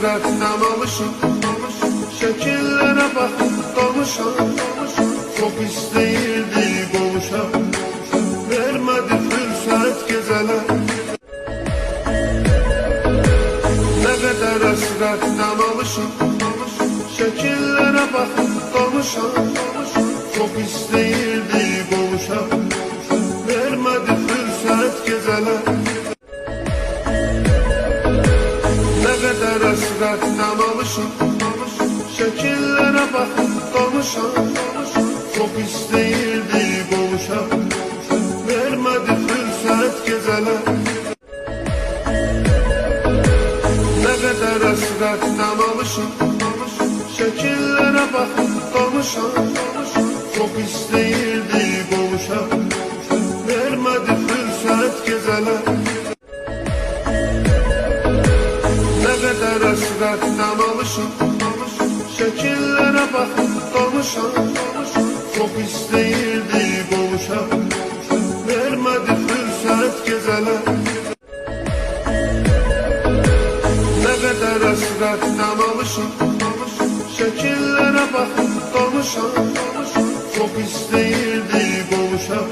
həsrətdən alışım, şəkillərə baxıb danışam. Çox istəyirdi qovuşam, vermədi fürsət gecələr. Nə qədər həsrətdən alışım, şəkillərə baxıb danışam. Çox istəyirdi qovuşam, vermədi fürsət gecələr. Nə qədər həsrətdən alışım, şəkillərə baxıb danışam. Çox istəyirdi qovuşam, vermədi fürsət gecələr. Nə qədər həsrətdən alışım, şəkillərə baxıb danışam. Çox istəyirdi qovuşam, vermədi fürsət gecələr. Nə qədər həsrətdən alışım, şəkillərə baxıb danışam. Çox istəyirdi qovuşam, vermədi fürsət gecələr. Nə qədər həsrətdən alışım, şəkillərə baxıb danışam. Çok istəyirdi qovuşam,